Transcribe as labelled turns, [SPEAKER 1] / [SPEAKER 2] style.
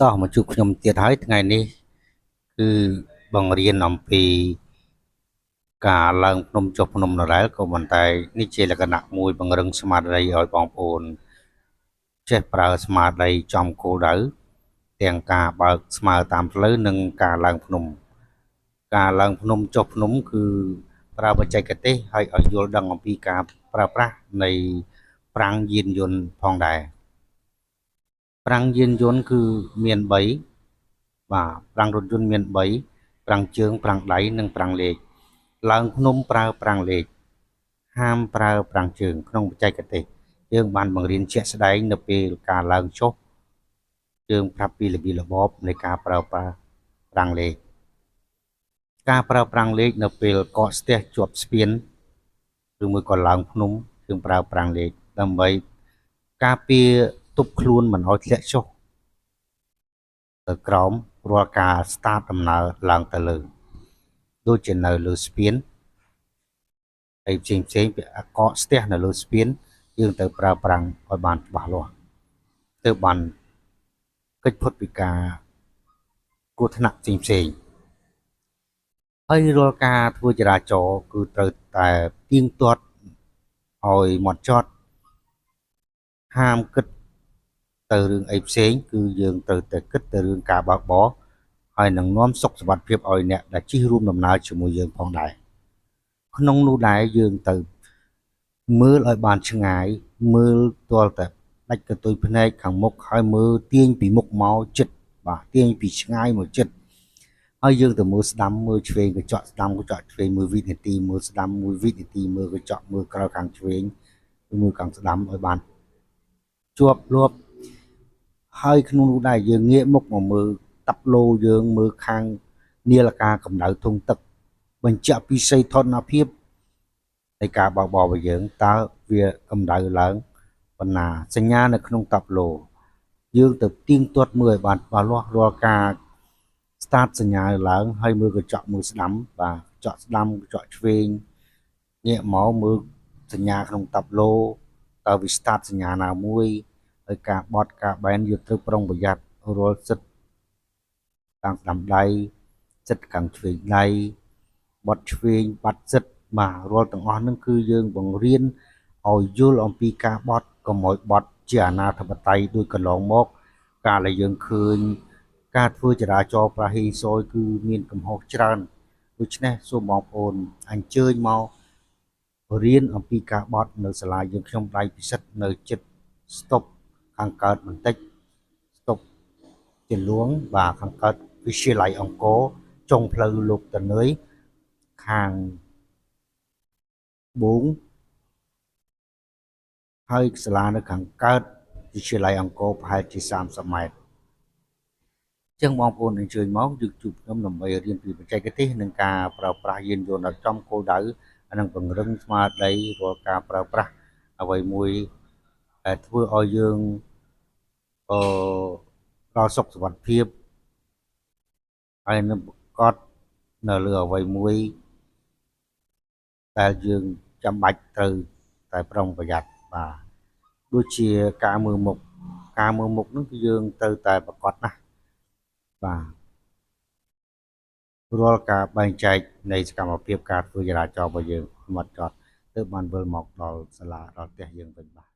[SPEAKER 1] តោះមកជួបខ្ញុំទៀតហើយថ្ងៃនេះគឺបង្រៀនអំពីការឡើងភ្នំចុះភ្នំដដែលក៏ប៉ុន្តែនេះជាលក្ខណៈមួយបង្រឹងស្មារតីឲ្យបងប្អូនចេះប្រើស្មារតីចំគោលដៅទាំងការបើកស្មាតាមផ្លូវនិងការឡើងភ្នំចុះភ្នំគឺប្រើបច្ចេកទេសឲ្យយល់ដឹងអំពីការប្រើប្រាស់នៃប្រាំងយានយន្តផងដែរប្រាំងយានយន្តគឺមាន3បាទប្រាំងរថយន្តមាន3ប្រាំងជើងប្រាំងដៃនិងប្រាំងលេខឡើងភ្នំប្រើប្រាំងលេខហាមប្រើប្រាំងជើងក្នុងបច្ចេកទេសយើងបានបង្រៀនជាក់ស្ដែងនៅពេលការឡើងចុះយើងប្រាប់ពីរបៀបរបបនៃការប្រើប្រាស់ប្រាំងលេខការប្រើប្រាំងលេខនៅពេលកកស្ទះជាប់ស្ពានឬមួយក៏ឡើងភ្នំយើងប្រើប្រាំងលេខដើម្បីការពារទប់ខ្លួនមិនឲ្យធ្លាក់ចុះទៅក្រោមរាល់ការ start ដំណើរឡើងទៅលើដូចជានៅលើស្ពានហើយផ្សេងពីកកស្ទះនៅលើស្ពានយើងទៅប្រើប្រាំងឲ្យបានច្បាស់លាស់ទើបបានកិច្ចផុតពីការគ្រោះថ្នាក់ផ្សេងហើយរាល់ការធ្វើចរាចរណ៍គឺត្រូវតែទៀងទាត់ឲ្យហ្មត់ចត់ហាមគិតទៅរឿងអីផ្សេងគឺយើងត្រូវតែគិតទៅរឿងការបើកបរហើយនឹងនាំសុខសុវត្ថិភាពឲ្យអ្នកដែលជិះរួមដំណើរជាមួយយើងផងដែរក្នុងនោះដែរយើងទៅមើលឲ្យបានឆ្ងាយមើលទាល់តែដាច់កន្ទុយភ្នែកខាងមុខហើយមើលទាញពីមុខមកជិតបាទទាញពីឆ្ងាយមកជិតហើយយើងទៅមើលស្ដាំមើលឆ្វេងកញ្ចក់ស្ដាំកញ្ចក់ឆ្វេងមើលវិនាទីមើលស្ដាំមួយវិនាទីមើលកញ្ចក់មើលក្រៅខាងឆ្វេងមើលខាងស្ដាំឲ្យបានជាប់លាប់ហើយក្នុងនោះដែរយើងងាកមុខមកមើលតាប់ឡូយើងមើលខាងនាឡិកាកម្ដៅធុងទឹកបញ្ជាក់ពីសីតុណ្ហភាពនៃការបើកបររបស់យើងតើវាកម្ដៅឡើងប៉ុណ្ណាសញ្ញានៅក្នុងតាប់ឡូយើងទៅទៀងទាត់មើលឲ្យបានច្បាស់លាស់រាល់ការ start សញ្ញាឡើងហើយមើលកញ្ចក់មើលស្ដាំបាទកញ្ចក់ស្ដាំកញ្ចក់ឆ្វេងងាកមកមើលសញ្ញាក្នុងតាប់ឡូតើវា start សញ្ញាណាមួយហើយការបត់ការបែនយើងត្រូវប្រុងប្រយ័ត្នរាល់សិតខាងស្ដាំដៃសិតខាងឆ្វេងដៃបត់ឆ្វេងបាត់សិតបាទរាល់ទាំងអស់ហ្នឹងគឺយើងបង្រៀនឲ្យយល់អំពីការបត់កុំឲ្យបត់ជាអនាធិបតេយ្យដូចកន្លងមកកាលដែលយើងឃើញការធ្វើចរាចរណ៍ប្រហែលសយគឺមានកំហុសច្រើនដូច្នេះសូមបងប្អូនអញ្ជើញមករៀនអំពីការបត់នៅសាលាយើងខ្ញុំដៃពិសិដ្ឋនៅចិត្តស្តុបខាងកើតបន្តិចស្តុបជាលួងបាទខាងកើតវិទ្យាល័យអង្គរចុងផ្លូវលោកតនឿយខាងបូងហើយសាលានៅខាងកើតវិទ្យាល័យអង្គរប្រហែលជា30ម៉ែត្រចឹងបងប្អូនអញ្ជើញមកយើងជួបខ្ញុំដើម្បីរៀនពីបច្ចេកទេសនិងការប្រើប្រាស់យានយន្តដល់ចំគោលដៅនិងពង្រឹងស្មារតីរាល់ការប្រើប្រាស់អ្វីមួយដែលធ្វើឲ្យយើងអឺដល់សុខសុវត្ថិភាពហើយនឹងប្រកបនៅលើអ្វីមួយដែលយើងចាំបាច់ត្រូវតែប្រុងប្រយ័ត្នបាទដូចជាការមើលមុខហ្នឹងគឺយើងត្រូវតែប្រកបណាស់បាទរាល់ការបែងចែកនៃសកម្មភាពការធ្វើចរាចរណ៍របស់យើងមកចត់ទើបបានវិលមកដល់សាលាដល់ផ្ទះយើងវិញបាទ